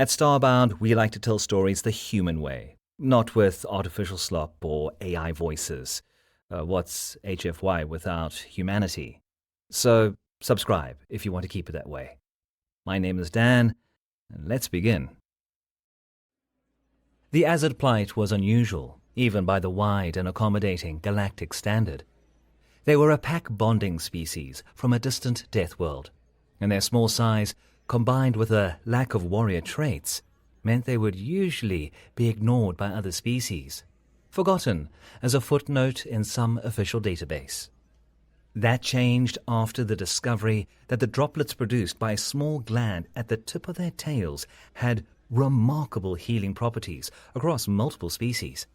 At Starbound, we like to tell stories the human way, not with artificial slop or AI voices. What's HFY without humanity? So, subscribe if you want to keep it that way. My name is Dan, and let's begin. The Azad plight was unusual, even by the wide and accommodating galactic standard. They were a pack-bonding species from a distant death world, and their small size, combined with a lack of warrior traits, meant they would usually be ignored by other species, forgotten as a footnote in some official database. That changed after the discovery that the droplets produced by a small gland at the tip of their tails had remarkable healing properties across multiple species.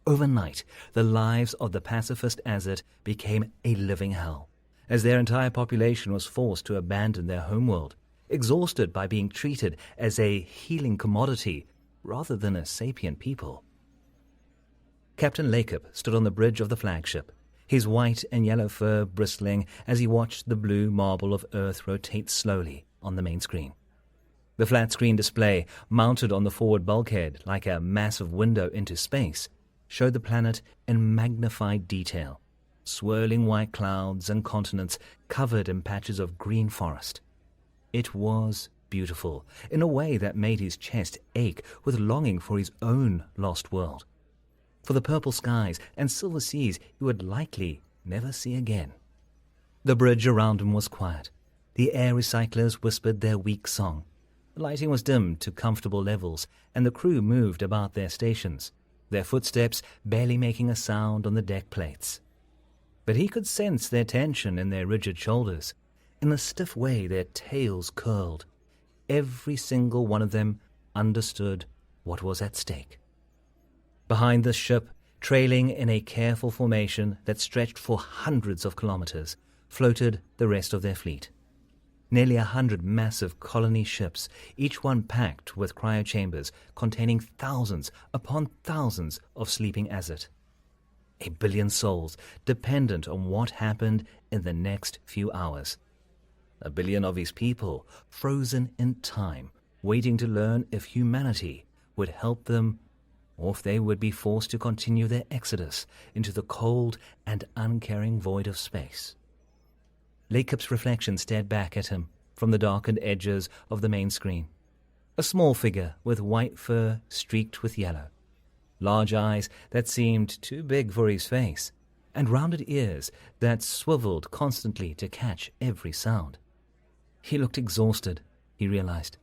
Overnight, the lives of the pacifist Azad became a living hell, as their entire population was forced to abandon their homeworld, exhausted by being treated as a healing commodity rather than a sapient people. Captain Lacob stood on the bridge of the flagship, his white and yellow fur bristling as he watched the blue marble of Earth rotate slowly on the main screen. The flat-screen display, mounted on the forward bulkhead like a massive window into space, showed the planet in magnified detail, swirling white clouds and continents covered in patches of green forest. It was beautiful in a way that made his chest ache with longing for his own lost world, for the purple skies and silver seas he would likely never see again. The bridge around him was quiet. The air recyclers whispered their weak song. The lighting was dimmed to comfortable levels, and the crew moved about their stations, their footsteps barely making a sound on the deck plates. But he could sense their tension in their rigid shoulders, in the stiff way their tails curled. Every single one of them understood what was at stake. Behind the ship, trailing in a careful formation that stretched for hundreds of kilometers, floated the rest of their fleet. Nearly 100 massive colony ships, each one packed with cryochambers containing thousands upon thousands of sleeping Azad. 1 billion souls dependent on what happened in the next few hours. 1 billion of his people frozen in time, waiting to learn if humanity would help them or if they would be forced to continue their exodus into the cold and uncaring void of space. Lacob's reflection stared back at him from the darkened edges of the main screen. A small figure with white fur streaked with yellow, large eyes that seemed too big for his face, and rounded ears that swiveled constantly to catch every sound. He looked exhausted, he realized.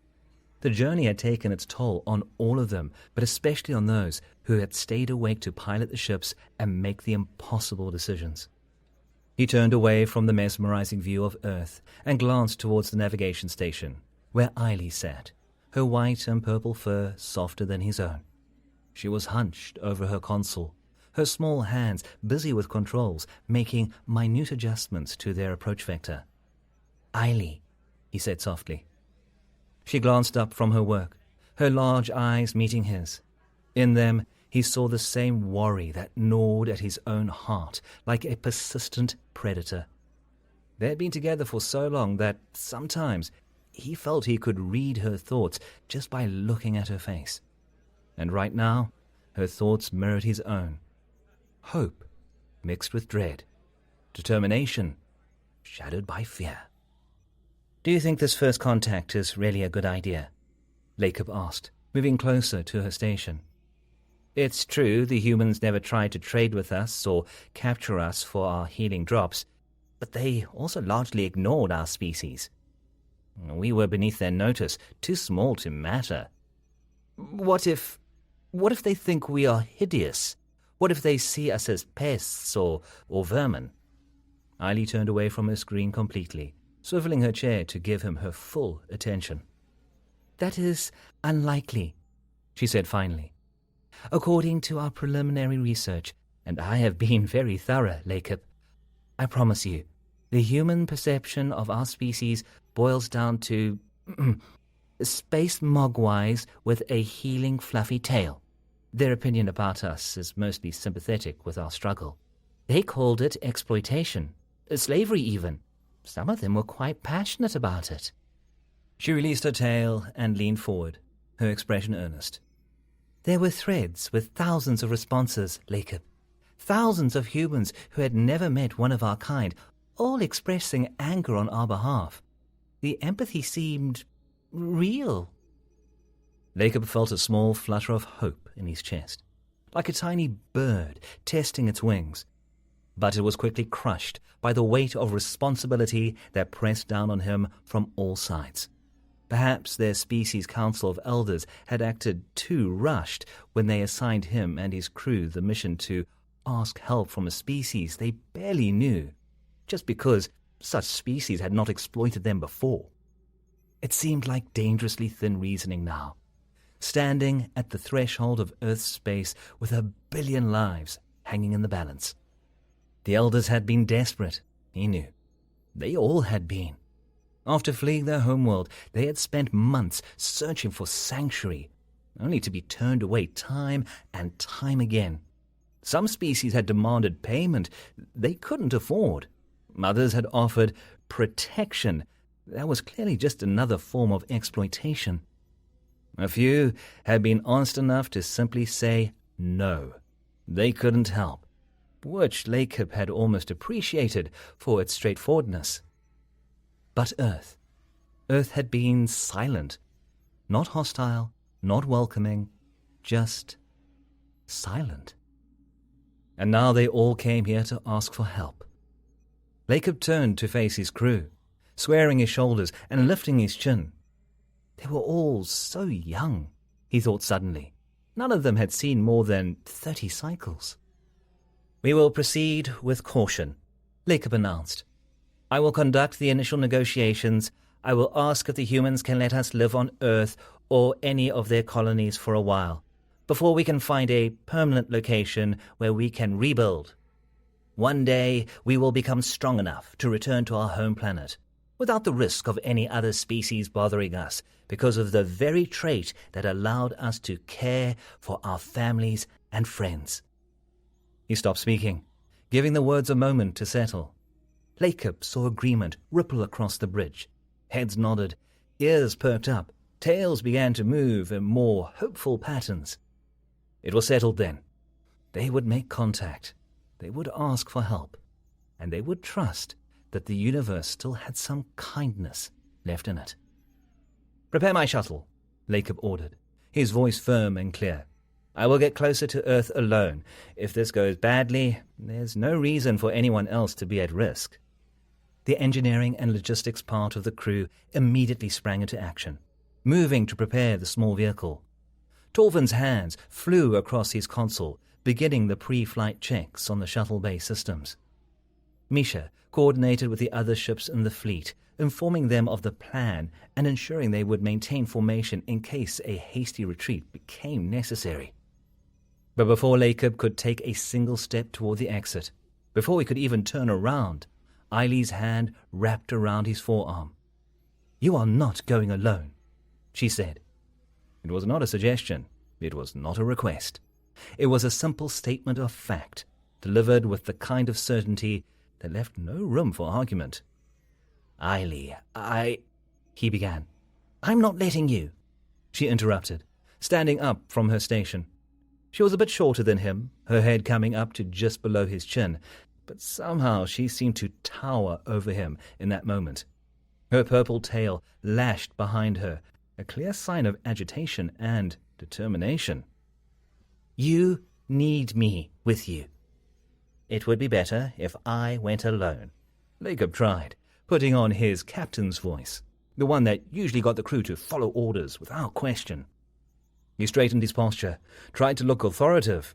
The journey had taken its toll on all of them, but especially on those who had stayed awake to pilot the ships and make the impossible decisions. He turned away from the mesmerizing view of Earth and glanced towards the navigation station, where Eiley sat, her white and purple fur softer than his own. She was hunched over her console, her small hands busy with controls, making minute adjustments to their approach vector. "Eiley," he said softly. She glanced up from her work, her large eyes meeting his. In them, he saw the same worry that gnawed at his own heart like a persistent predator. They had been together for so long that sometimes he felt he could read her thoughts just by looking at her face. And right now, her thoughts mirrored his own. Hope mixed with dread, determination shadowed by fear. "Do you think this first contact is really a good idea?" Lacob asked, moving closer to her station. "It's true the humans never tried to trade with us or capture us for our healing drops, but they also largely ignored our species. We were beneath their notice, too small to matter. What if they think we are hideous? What if they see us as pests or vermin?" Eiley turned away from her screen completely, swiveling her chair to give him her full attention. "That is unlikely," she said finally. "According to our preliminary research, and I have been very thorough, Lacob, I promise you, the human perception of our species boils down to space mogwais with a healing fluffy tail. Their opinion about us is mostly sympathetic with our struggle. They called it exploitation, slavery even. Some of them were quite passionate about it." She released her tail and leaned forward, her expression earnest. There were threads with thousands of responses, Lacob. Thousands of humans who had never met one of our kind, all expressing anger on our behalf. The empathy seemed real. Lacob felt a small flutter of hope in his chest, like a tiny bird testing its wings. But it was quickly crushed by the weight of responsibility that pressed down on him from all sides. Perhaps their species' council of elders had acted too rushed when they assigned him and his crew the mission to ask help from a species they barely knew, just because such species had not exploited them before. It seemed like dangerously thin reasoning now, standing at the threshold of Earth's space with 1 billion lives hanging in the balance. The elders had been desperate, he knew. They all had been. After fleeing their homeworld, they had spent months searching for sanctuary, only to be turned away time and time again. Some species had demanded payment they couldn't afford. Others had offered protection. That was clearly just another form of exploitation. A few had been honest enough to simply say no. They couldn't help, which Lacob had almost appreciated for its straightforwardness. But Earth had been silent, not hostile, not welcoming, just silent. And now they all came here to ask for help. Lacob turned to face his crew, squaring his shoulders and lifting his chin. They were all so young, he thought suddenly. None of them had seen more than 30 cycles. "We will proceed with caution," Lacob announced. "I will conduct the initial negotiations. I will ask if the humans can let us live on Earth or any of their colonies for a while, before we can find a permanent location where we can rebuild. One day we will become strong enough to return to our home planet, without the risk of any other species bothering us, because of the very trait that allowed us to care for our families and friends." He stopped speaking, giving the words a moment to settle. Lacob saw agreement ripple across the bridge. Heads nodded, ears perked up, tails began to move in more hopeful patterns. It was settled then. They would make contact. They would ask for help. And they would trust that the universe still had some kindness left in it. "Prepare my shuttle," Lacob ordered, his voice firm and clear. "I will get closer to Earth alone. If this goes badly, there's no reason for anyone else to be at risk." The engineering and logistics part of the crew immediately sprang into action, moving to prepare the small vehicle. Torvin's hands flew across his console, beginning the pre-flight checks on the shuttle bay systems. Misha coordinated with the other ships in the fleet, informing them of the plan and ensuring they would maintain formation in case a hasty retreat became necessary. But before Lacob could take a single step toward the exit, before he could even turn around, Eileen's hand wrapped around his forearm. "You are not going alone," she said. It was not a suggestion. It was not a request. It was a simple statement of fact, delivered with the kind of certainty that left no room for argument. "Eileen, he began. "I'm not letting you," she interrupted, standing up from her station. She was a bit shorter than him, her head coming up to just below his chin, but somehow she seemed to tower over him in that moment. Her purple tail lashed behind her, a clear sign of agitation and determination. "You need me with you." "It would be better if I went alone," Lacob tried, putting on his captain's voice, the one that usually got the crew to follow orders without question. He straightened his posture, tried to look authoritative.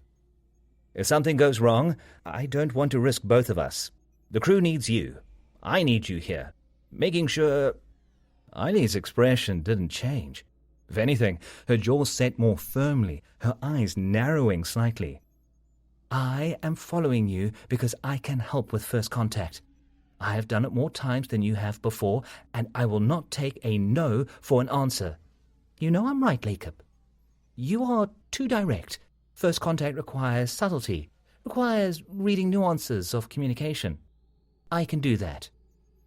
"If something goes wrong, I don't want to risk both of us. The crew needs you. I need you here, making sure—" Eileen's expression didn't change. If anything, her jaw set more firmly, her eyes narrowing slightly. "I am following you because I can help with first contact. I have done it more times than you have before, and I will not take a no for an answer. You know I'm right, Lacob. You are too direct. First contact requires subtlety, requires reading nuances of communication. I can do that.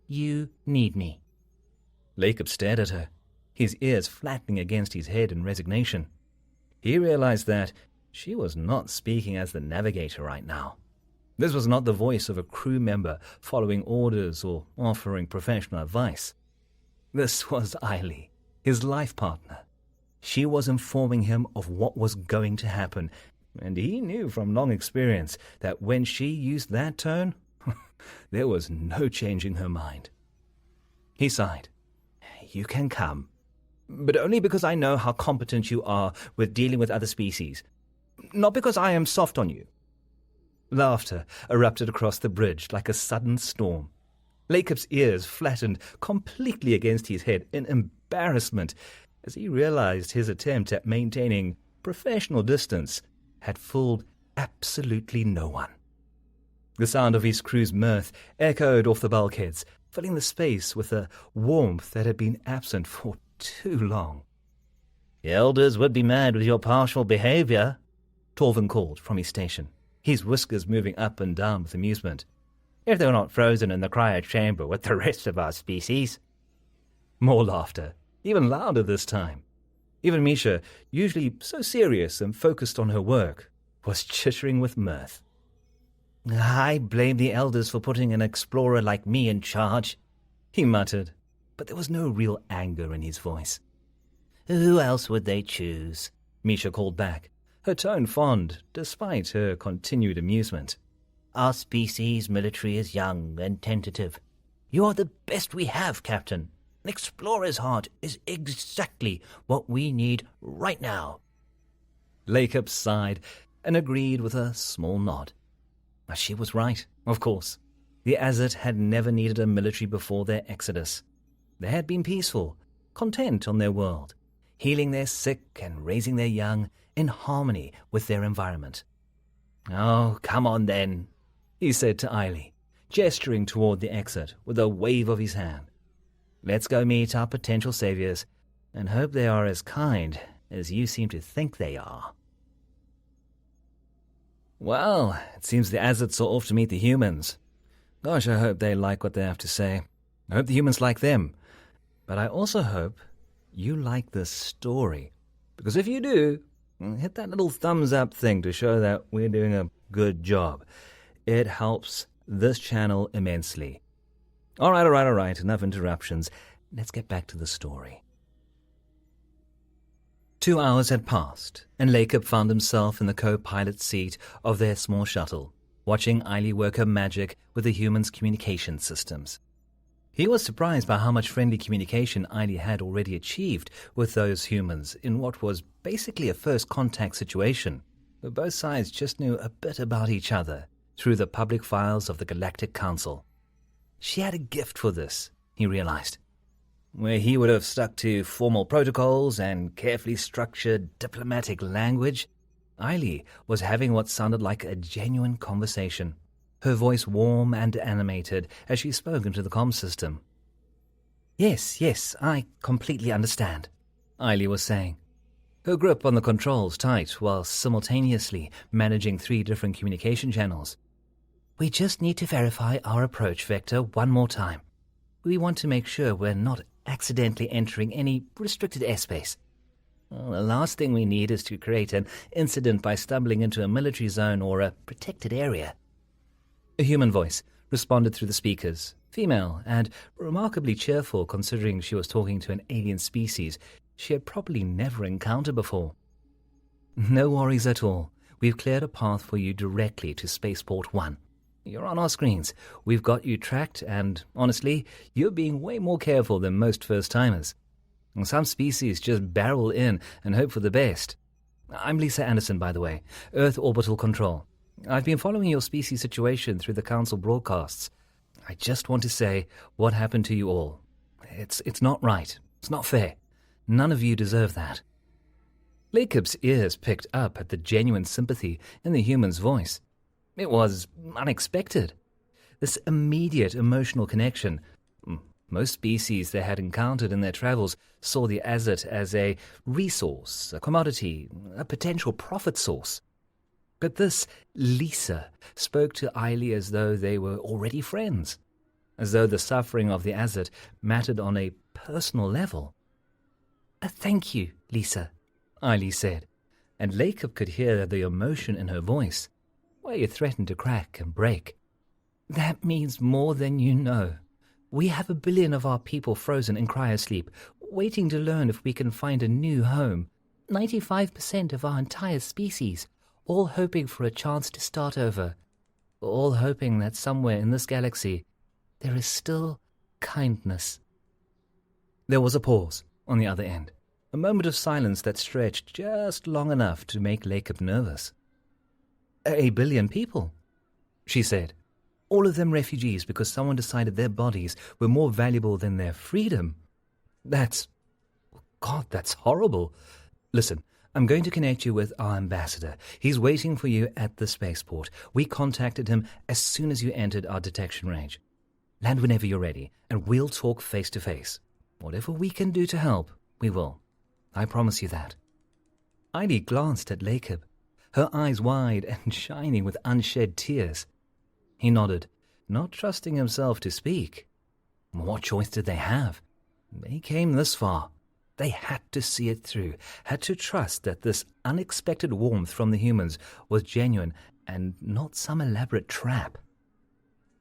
You need me." Lacob stared at her. his ears flattening against his head in resignation. He realized that she was not speaking as the navigator right now. This was not the voice of a crew member following orders or offering professional advice. This was Eiley, his life partner. She was informing him of what was going to happen, and he knew from long experience that when she used that tone, there was no changing her mind. He sighed. "You can come, but only because I know how competent you are with dealing with other species, not because I am soft on you." Laughter erupted across the bridge like a sudden storm. Lacob's ears flattened completely against his head in embarrassment as he realized his attempt at maintaining professional distance had fooled absolutely no one. The sound of his crew's mirth echoed off the bulkheads, filling the space with a warmth that had been absent for too long. "The elders would be mad with your partial behavior," Torvin called from his station, his whiskers moving up and down with amusement, "if they were not frozen in the cryo chamber with the rest of our species." More laughter, even louder this time. Even Misha, usually so serious and focused on her work, was chittering with mirth. "I blame the elders for putting an explorer like me in charge," he muttered, but there was no real anger in his voice. "Who else would they choose?" Misha called back, her tone fond despite her continued amusement. "Our species' military is young and tentative. You are the best we have, Captain. An explorer's heart is exactly what we need right now." Lacob sighed and agreed with a small nod. She was right, of course. The Azat had never needed a military before their exodus. They had been peaceful, content on their world, healing their sick and raising their young in harmony with their environment. "Oh, come on then," he said to Eiley, gesturing toward the exit with a wave of his hand. "Let's go meet our potential saviors and hope they are as kind as you seem to think they are." Well, it seems the Azats are off to meet the humans. Gosh, I hope they like what they have to say. I hope the humans like them. But I also hope you like this story. Because if you do, hit that little thumbs up thing to show that we're doing a good job. It helps this channel immensely. All right. Enough interruptions. Let's get back to the story. 2 hours had passed, and Lacob found himself in the co-pilot seat of their small shuttle, watching Eiley work her magic with the humans' communication systems. He was surprised by how much friendly communication Eiley had already achieved with those humans in what was basically a first contact situation, where both sides just knew a bit about each other through the public files of the Galactic Council. She had a gift for this, he realized. Where he would have stuck to formal protocols and carefully structured diplomatic language, Eiley was having what sounded like a genuine conversation, her voice warm and animated as she spoke into the comm system. Yes, I completely understand," Eiley was saying, her grip on the controls tight while simultaneously managing 3 different communication channels. "We just need to verify our approach vector one more time. We want to make sure we're not accidentally entering any restricted airspace. Well, the last thing we need is to create an incident by stumbling into a military zone or a protected area." A human voice responded through the speakers, female and remarkably cheerful considering she was talking to an alien species she had probably never encountered before. "No worries at all. We've cleared a path for you directly to Spaceport 1. You're on our screens. We've got you tracked, and honestly, you're being way more careful than most first-timers. Some species just barrel in and hope for the best. I'm Lisa Anderson, by the way, Earth Orbital Control. I've been following your species situation through the Council broadcasts. I just want to say what happened to you all. It's not right. It's not fair. None of you deserve that." Lacob's ears picked up at the genuine sympathy in the human's voice. It was unexpected. This immediate emotional connection. Most species they had encountered in their travels saw the Azat as a resource, a commodity, a potential profit source. But this Lisa spoke to Eiley as though they were already friends, as though the suffering of the Azat mattered on a personal level. Thank you, Lisa, Eiley said, and Lacob could hear the emotion in her voice, where it threatened to crack and break. That means more than you know. We have 1 billion of our people frozen in cryosleep, waiting to learn if we can find a new home. 95% of our entire species, all hoping for a chance to start over. All hoping that somewhere in this galaxy there is still kindness. There was a pause on the other end, a moment of silence that stretched just long enough to make Lacob nervous. 1 billion people, she said. All of them refugees because someone decided their bodies were more valuable than their freedom. That's horrible. Listen, I'm going to connect you with our ambassador. He's waiting for you at the spaceport. We contacted him as soon as you entered our detection range. Land whenever you're ready, and we'll talk face to face. Whatever we can do to help, we will. I promise you that. Eiley glanced at Lacob, her eyes wide and shining with unshed tears. He nodded, not trusting himself to speak. What choice did they have? They came this far. They had to see it through, had to trust that this unexpected warmth from the humans was genuine and not some elaborate trap.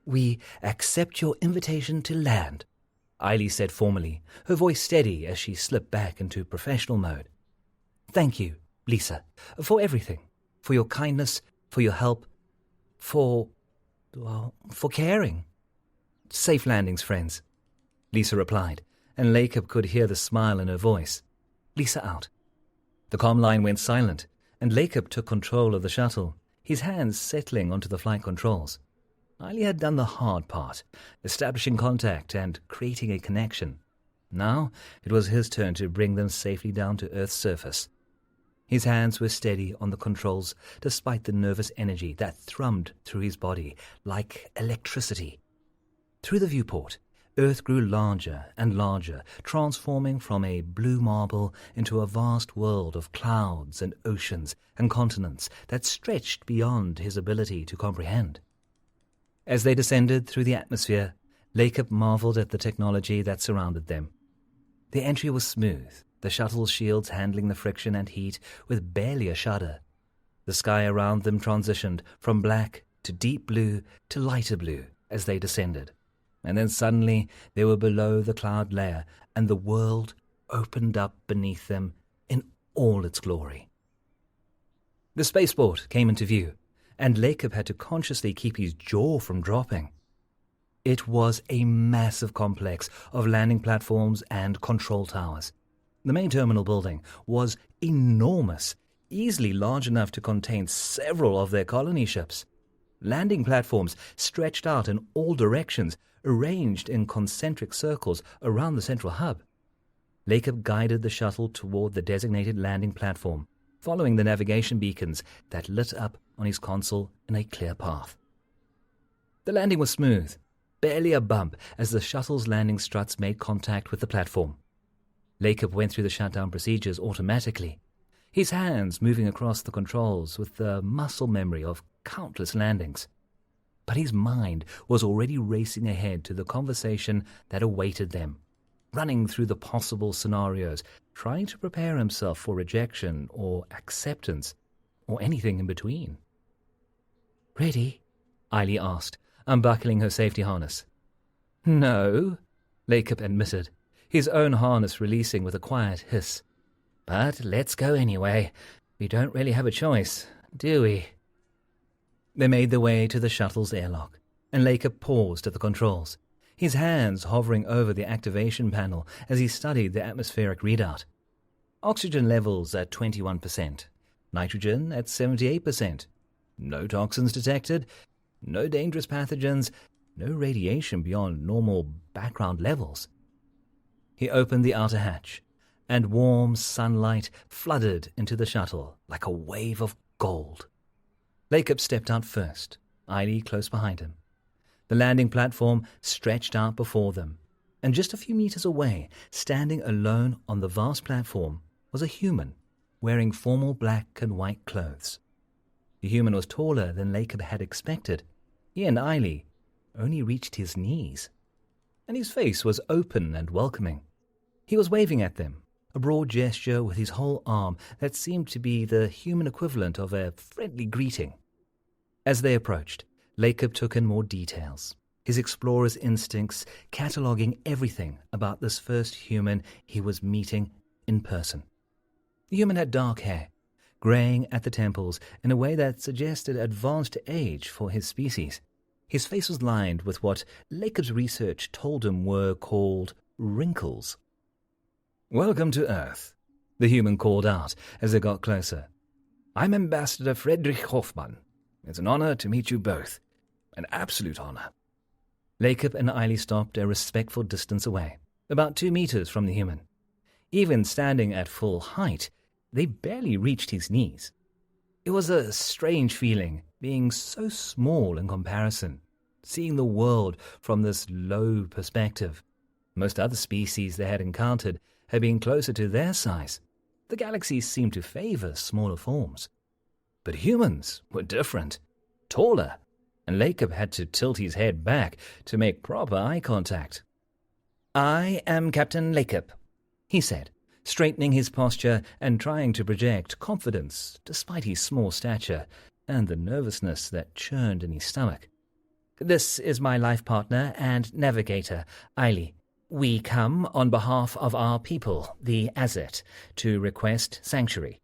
We accept your invitation to land, Eiley said formally, her voice steady as she slipped back into professional mode. Thank you, Lisa, for everything, for your kindness, for your help, for caring. Safe landings, friends, Lisa replied, and Lacob could hear the smile in her voice. Lisa out. The comm line went silent, and Lacob took control of the shuttle, his hands settling onto the flight controls. Eiley had done the hard part, establishing contact and creating a connection. Now it was his turn to bring them safely down to Earth's surface. His hands were steady on the controls despite the nervous energy that thrummed through his body like electricity. Through the viewport, Earth grew larger and larger, transforming from a blue marble into a vast world of clouds and oceans and continents that stretched beyond his ability to comprehend. As they descended through the atmosphere, Lacob marveled at the technology that surrounded them. The entry was smooth, the shuttle's shields handling the friction and heat with barely a shudder. The sky around them transitioned from black to deep blue to lighter blue as they descended. And then suddenly they were below the cloud layer, and the world opened up beneath them in all its glory. The spaceport came into view, and Lacob had to consciously keep his jaw from dropping. It was a massive complex of landing platforms and control towers. The main terminal building was enormous, easily large enough to contain several of their colony ships. Landing platforms stretched out in all directions, arranged in concentric circles around the central hub. Lacob guided the shuttle toward the designated landing platform, following the navigation beacons that lit up on his console in a clear path. The landing was smooth, barely a bump as the shuttle's landing struts made contact with the platform. Lacob went through the shutdown procedures automatically, his hands moving across the controls with the muscle memory of countless landings. But his mind was already racing ahead to the conversation that awaited them, running through the possible scenarios, trying to prepare himself for rejection or acceptance, or anything in between. "Ready?" Eiley asked, unbuckling her safety harness. "No," Lacob admitted, his own harness releasing with a quiet hiss. "But let's go anyway. We don't really have a choice, do we?" They made their way to the shuttle's airlock, and Lacob paused at the controls, his hands hovering over the activation panel as he studied the atmospheric readout. Oxygen levels at 21%, nitrogen at 78%, no toxins detected, no dangerous pathogens, no radiation beyond normal background levels. He opened the outer hatch, and warm sunlight flooded into the shuttle like a wave of gold. Lacob stepped out first, Eiley close behind him. The landing platform stretched out before them, and just a few meters away, standing alone on the vast platform, was a human wearing formal black and white clothes. The human was taller than Lacob had expected. He and Eiley only reached his knees, and his face was open and welcoming. He was waving at them, a broad gesture with his whole arm that seemed to be the human equivalent of a friendly greeting. As they approached, Lacob took in more details, his explorer's instincts cataloguing everything about this first human he was meeting in person. The human had dark hair, greying at the temples in a way that suggested advanced age for his species. His face was lined with what Lacob's research told him were called wrinkles. "Welcome to Earth," the human called out as they got closer. "I'm Ambassador Friedrich Hoffmann. It's an honor to meet you both. An absolute honor." Lacob and Eiley stopped a respectful distance away, about 2 meters from the human. Even standing at full height, they barely reached his knees. It was a strange feeling, being so small in comparison, seeing the world from this low perspective. Most other species they had encountered had been closer to their size. The galaxies seemed to favor smaller forms. But humans were different, taller, and Lacob had to tilt his head back to make proper eye contact. "I am Captain Lacob," he said, straightening his posture and trying to project confidence despite his small stature and the nervousness that churned in his stomach. "This is my life partner and navigator, Eiley. We come on behalf of our people, the Azet, to request sanctuary."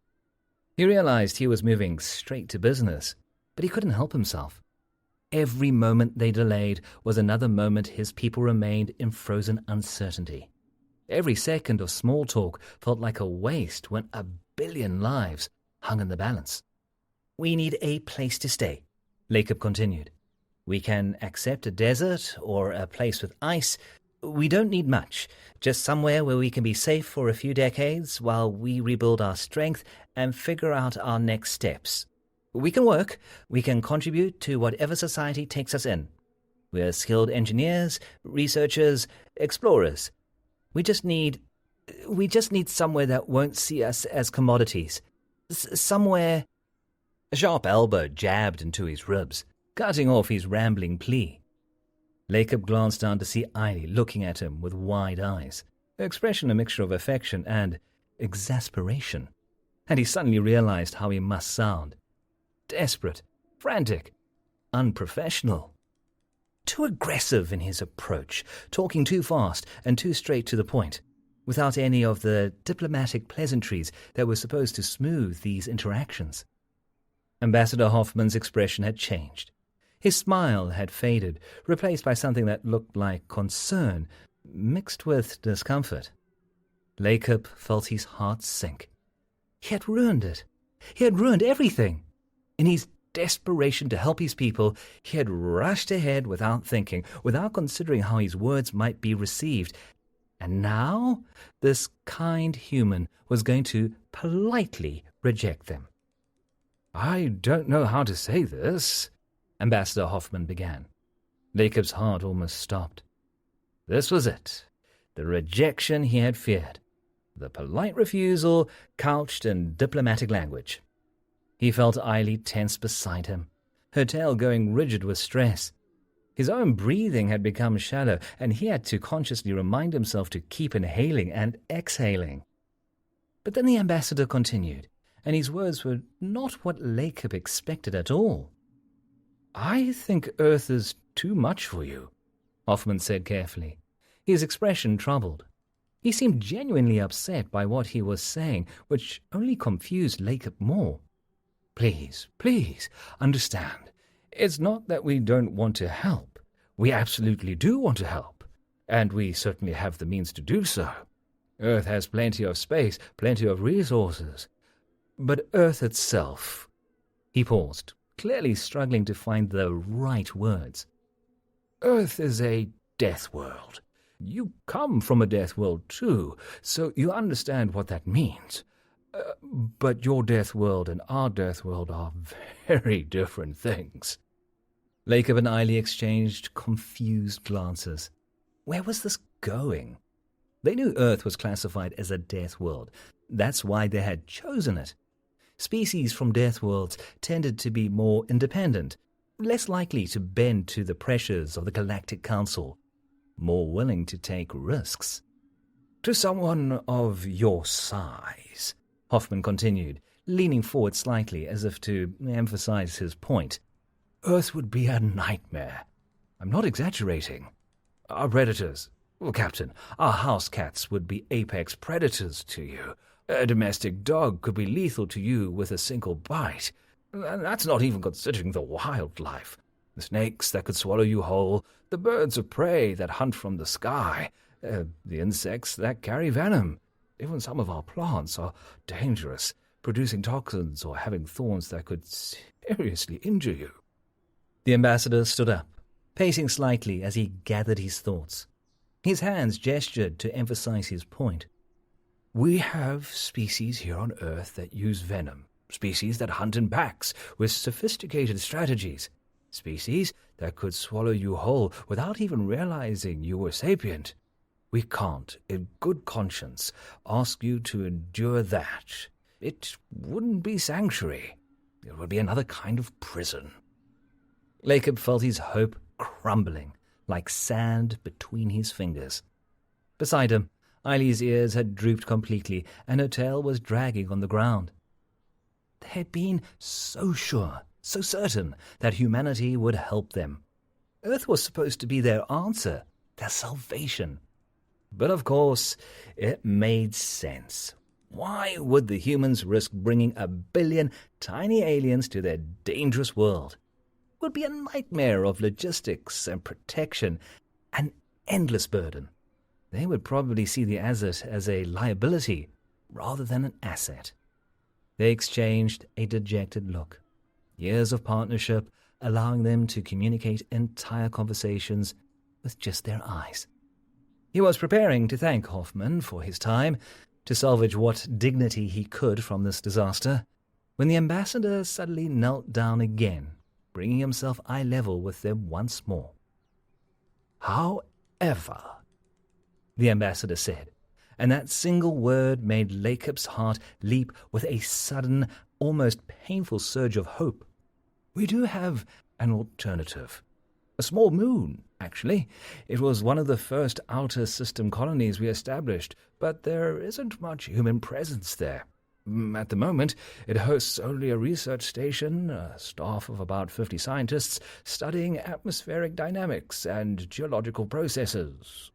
He realized he was moving straight to business, but he couldn't help himself. Every moment they delayed was another moment his people remained in frozen uncertainty. Every second of small talk felt like a waste when 1,000,000,000 lives hung in the balance. "We need a place to stay," Lacob continued. "We can accept a desert or a place with ice. We don't need much, just somewhere where we can be safe for a few decades while we rebuild our strength and figure out our next steps. We can work, we can contribute to whatever society takes us in. We're skilled engineers, researchers, explorers. We just need somewhere that won't see us as commodities. Somewhere..." A sharp elbow jabbed into his ribs, cutting off his rambling plea. Lacob glanced down to see Eiley looking at him with wide eyes, her expression a mixture of affection and exasperation, and he suddenly realized how he must sound. Desperate, frantic, unprofessional. Too aggressive in his approach, talking too fast and too straight to the point, without any of the diplomatic pleasantries that were supposed to smooth these interactions. Ambassador Hoffman's expression had changed. His smile had faded, replaced by something that looked like concern, mixed with discomfort. Lacob felt his heart sink. He had ruined it. He had ruined everything. In his desperation to help his people, he had rushed ahead without thinking, without considering how his words might be received. And now this kind human was going to politely reject them. "I don't know how to say this," Ambassador Hoffman began. Lacob's heart almost stopped. This was it, the rejection he had feared, the polite refusal couched in diplomatic language. He felt Eiley tense beside him, her tail going rigid with stress. His own breathing had become shallow, and he had to consciously remind himself to keep inhaling and exhaling. But then the ambassador continued, and his words were not what Lacob expected at all. "I think Earth is too much for you," Hoffman said carefully, his expression troubled. He seemed genuinely upset by what he was saying, which only confused Lacob more. Please, understand. It's not that we don't want to help. We absolutely do want to help, and we certainly have the means to do so. Earth has plenty of space, plenty of resources. But Earth itself..." He paused, clearly struggling to find the right words. "Earth is a death world. You come from a death world too, so you understand what that means. But your death world and our death world are very different things." Lacob and Eiley exchanged confused glances. Where was this going? They knew Earth was classified as a death world. That's why they had chosen it. Species from death worlds tended to be more independent, less likely to bend to the pressures of the Galactic Council, more willing to take risks. To someone of your size, Hoffman continued, leaning forward slightly as if to emphasize his point, Earth would be a nightmare. I'm not exaggerating. Our predators, well, Captain, our house cats would be apex predators to you. A domestic dog could be lethal to you with a single bite. And that's not even considering the wildlife. The snakes that could swallow you whole, the birds of prey that hunt from the sky, the insects that carry venom. Even some of our plants are dangerous, producing toxins or having thorns that could seriously injure you. The ambassador stood up, pacing slightly as he gathered his thoughts. His hands gestured to emphasize his point. We have species here on Earth that use venom, species that hunt in packs with sophisticated strategies, species that could swallow you whole without even realizing you were sapient. We can't, in good conscience, ask you to endure that. It wouldn't be sanctuary. It would be another kind of prison. Lacob felt his hope crumbling like sand between his fingers. Beside him, Eileen's ears had drooped completely, and her tail was dragging on the ground. They had been so sure, so certain, that humanity would help them. Earth was supposed to be their answer, their salvation. But of course, it made sense. Why would the humans risk bringing 1 billion tiny aliens to their dangerous world? It would be a nightmare of logistics and protection, an endless burden. They would probably see the asset as a liability rather than an asset. They exchanged a dejected look. Years of partnership allowing them to communicate entire conversations with just their eyes. He was preparing to thank Hoffman for his time, to salvage what dignity he could from this disaster, when the ambassador suddenly knelt down again, bringing himself eye level with them once more. However, the ambassador said, and that single word made Lacob's heart leap with a sudden, almost painful surge of hope. We do have an alternative. A small moon, actually. It was one of the first outer system colonies we established, but there isn't much human presence there. At the moment, it hosts only a research station, a staff of about 50 scientists studying atmospheric dynamics and geological processes.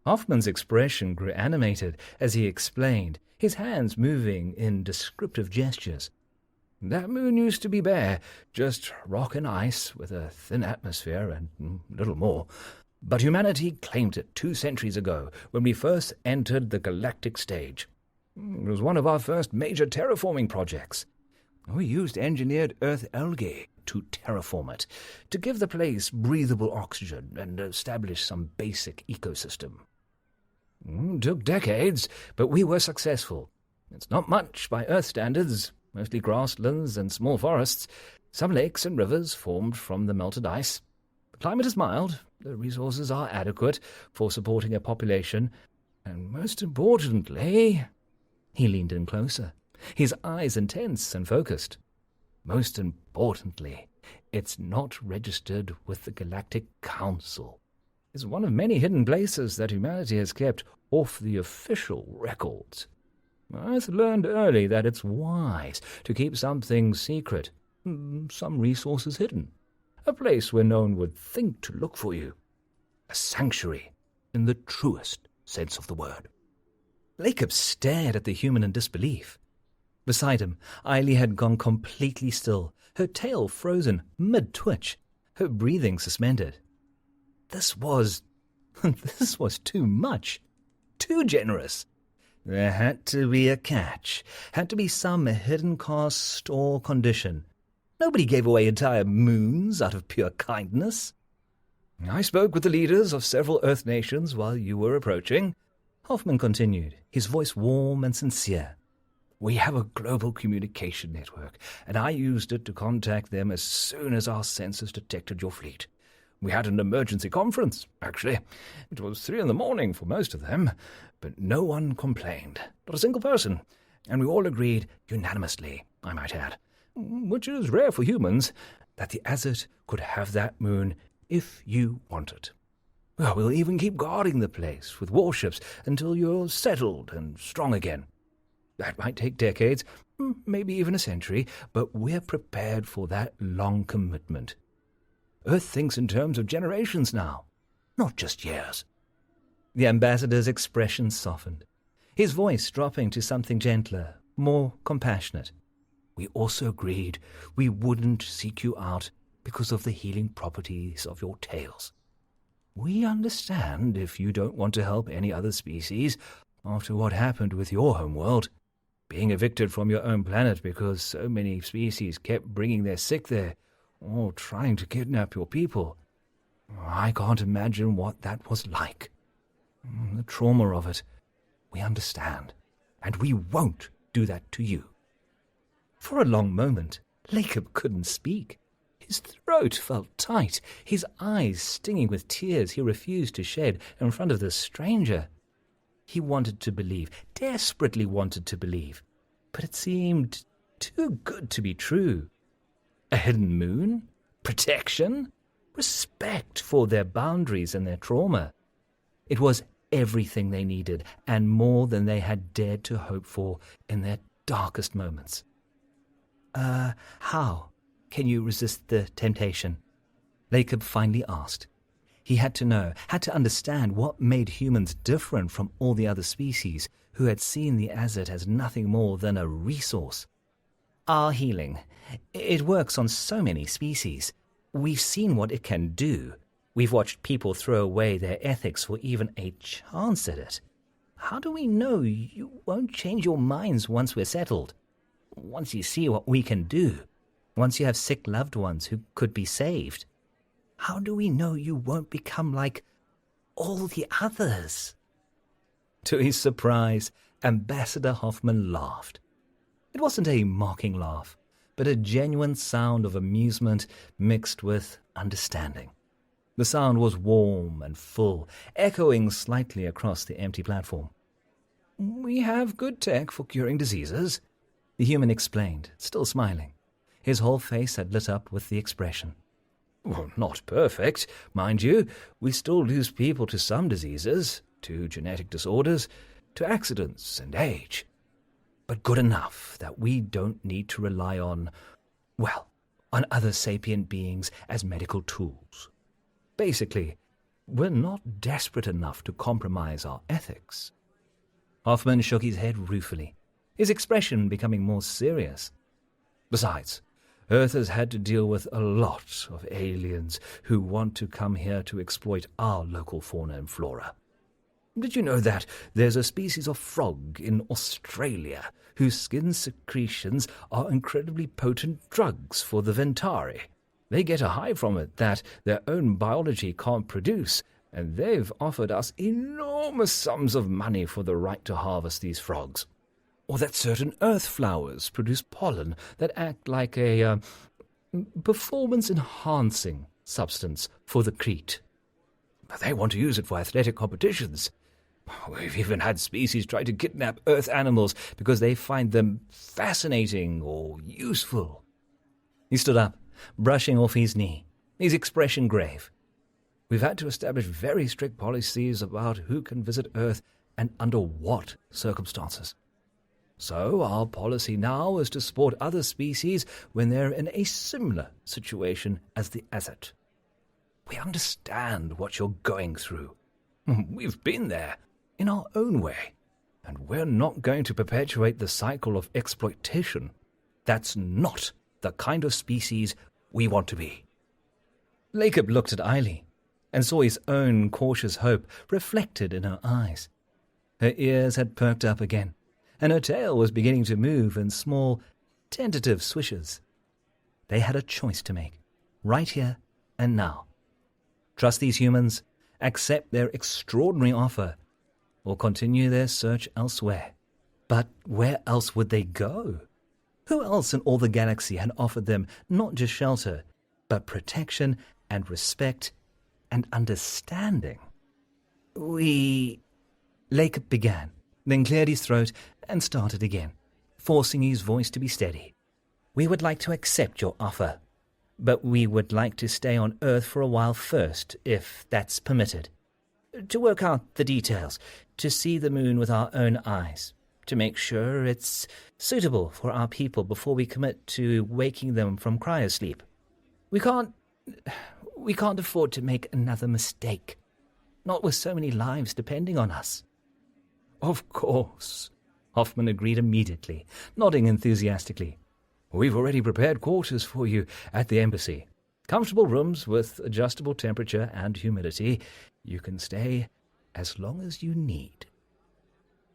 Hoffman's expression grew animated as he explained, his hands moving in descriptive gestures. That moon used to be bare, just rock and ice with a thin atmosphere and little more. But humanity claimed it 2 centuries ago when we first entered the galactic stage. It was one of our first major terraforming projects. We used engineered Earth algae to terraform it, to give the place breathable oxygen and establish some basic ecosystem. It took decades, but we were successful. It's not much by Earth standards, mostly grasslands and small forests, some lakes and rivers formed from the melted ice. The climate is mild, the resources are adequate for supporting a population, and most importantly... He leaned in closer, his eyes intense and focused. Most importantly, it's not registered with the Galactic Council. It's one of many hidden places that humanity has kept off the official records. Earth learned early that it's wise to keep some things secret, some resources hidden. A place where no one would think to look for you. A sanctuary in the truest sense of the word. Lacob stared at the human in disbelief. Beside him, Eiley had gone completely still, her tail frozen mid-twitch, her breathing suspended. This was too much, too generous. There had to be a catch, had to be some hidden cost or condition. Nobody gave away entire moons out of pure kindness. I spoke with the leaders of several Earth nations while you were approaching, Hoffman continued, his voice warm and sincere. We have a global communication network, and I used it to contact them as soon as our sensors detected your fleet. We had an emergency conference, actually. It was 3 a.m. for most of them, but no one complained, not a single person, and we all agreed unanimously, I might add, which is rare for humans, that the asset could have that moon if you want it. Well, we'll even keep guarding the place with warships until you're settled and strong again. That might take decades, maybe even a century, but we're prepared for that long commitment. Earth thinks in terms of generations now, not just years." The ambassador's expression softened, his voice dropping to something gentler, more compassionate. "We also agreed we wouldn't seek you out because of the healing properties of your tales. We understand if you don't want to help any other species after what happened with your homeworld, being evicted from your own planet because so many species kept bringing their sick there or trying to kidnap your people. I can't imagine what that was like. The trauma of it, we understand, and we won't do that to you." For a long moment, Lacob couldn't speak. His throat felt tight, his eyes stinging with tears he refused to shed in front of this stranger. He wanted to believe, desperately wanted to believe, but it seemed too good to be true. A hidden moon? Protection? Respect for their boundaries and their trauma. It was everything they needed, and more than they had dared to hope for in their darkest moments. How can you resist the temptation?" Lacob finally asked. He had to know, had to understand what made humans different from all the other species who had seen the Azet as nothing more than a resource. "Our healing. It works on so many species. We've seen what it can do. We've watched people throw away their ethics for even a chance at it. How do we know you won't change your minds once we're settled? Once you see what we can do? Once you have sick loved ones who could be saved? How do we know you won't become like all the others?" To his surprise, Ambassador Hoffman laughed. It wasn't a mocking laugh, but a genuine sound of amusement mixed with understanding. The sound was warm and full, echoing slightly across the empty platform. "We have good tech for curing diseases," the human explained, still smiling. His whole face had lit up with the expression. "Well, not perfect, mind you. We still lose people to some diseases, to genetic disorders, to accidents and age. But good enough that we don't need to rely on other sapient beings as medical tools. Basically, we're not desperate enough to compromise our ethics." Hoffman shook his head ruefully, his expression becoming more serious. "Besides, Earth has had to deal with a lot of aliens who want to come here to exploit our local fauna and flora. Did you know that there's a species of frog in Australia whose skin secretions are incredibly potent drugs for the Ventari? They get a high from it that their own biology can't produce, and they've offered us enormous sums of money for the right to harvest these frogs. Or that certain earth flowers produce pollen that act like a performance-enhancing substance for the Crete. They want to use it for athletic competitions. We've even had species try to kidnap earth animals because they find them fascinating or useful." He stood up, brushing off his knee, his expression grave. "We've had to establish very strict policies about who can visit Earth and under what circumstances. So our policy now is to support other species when they're in a similar situation as the Azet. We understand what you're going through. We've been there, in our own way, and we're not going to perpetuate the cycle of exploitation. That's not the kind of species we want to be." Lacob looked at Eiley and saw his own cautious hope reflected in her eyes. Her ears had perked up again, and her tail was beginning to move in small, tentative swishes. They had a choice to make, right here and now. Trust these humans, accept their extraordinary offer, or continue their search elsewhere. But where else would they go? Who else in all the galaxy had offered them not just shelter, but protection and respect and understanding? Lacob began, then cleared his throat and started again, forcing his voice to be steady. "We would like to accept your offer, but we would like to stay on Earth for a while first, if that's permitted. to work out the details, to see the moon with our own eyes, to make sure it's suitable for our people before we commit to waking them from cryosleep. We can't afford to make another mistake, not with so many lives depending on us." "Of course," Hoffman agreed immediately, nodding enthusiastically. "We've already prepared quarters for you at the embassy. Comfortable rooms with adjustable temperature and humidity. You can stay as long as you need."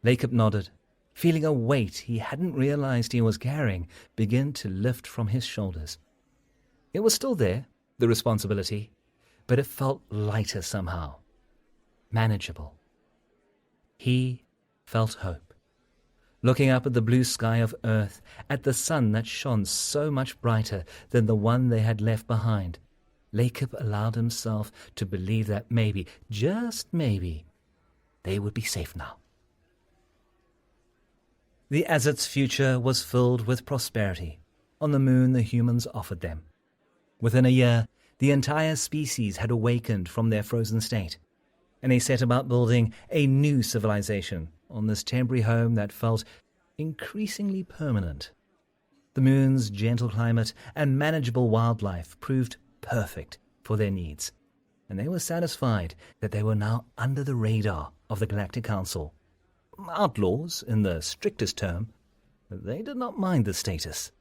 Lacob nodded, feeling a weight he hadn't realized he was carrying begin to lift from his shoulders. It was still there, the responsibility, but it felt lighter somehow, manageable. He felt hope. Looking up at the blue sky of Earth, at the sun that shone so much brighter than the one they had left behind, Lacob allowed himself to believe that maybe, just maybe, they would be safe now. The Azat's future was filled with prosperity on the moon the humans offered them. Within a year, the entire species had awakened from their frozen state, and they set about building a new civilization on this temporary home that felt increasingly permanent. The moon's gentle climate and manageable wildlife proved perfect for their needs, and they were satisfied that they were now under the radar of the Galactic Council. Outlaws, in the strictest term, they did not mind the status.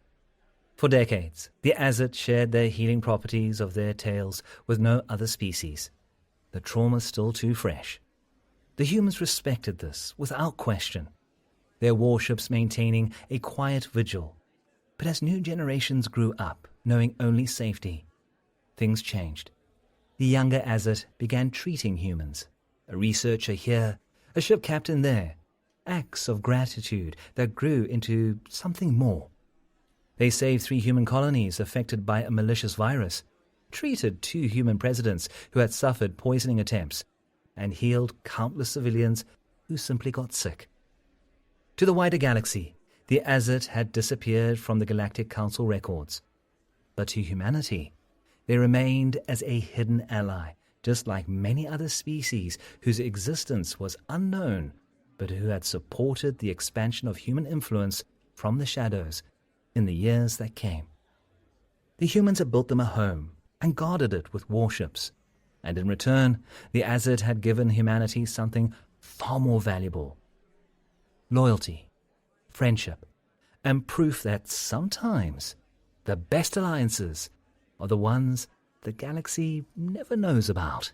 For decades, the Azat shared their healing properties of their tails with no other species. The trauma still too fresh. The humans respected this without question, their warships maintaining a quiet vigil. But as new generations grew up, knowing only safety, things changed. The younger Azat began treating humans, a researcher here, a ship captain there, acts of gratitude that grew into something more. They saved 3 human colonies affected by a malicious virus, treated 2 human presidents who had suffered poisoning attempts, and healed countless civilians who simply got sick. To the wider galaxy, the Azat had disappeared from the Galactic Council records. But to humanity, they remained as a hidden ally, just like many other species whose existence was unknown, but who had supported the expansion of human influence from the shadows in the years that came. The humans had built them a home and guarded it with warships, and in return, the Azat had given humanity something far more valuable: loyalty, friendship, and proof that sometimes the best alliances are the ones the galaxy never knows about.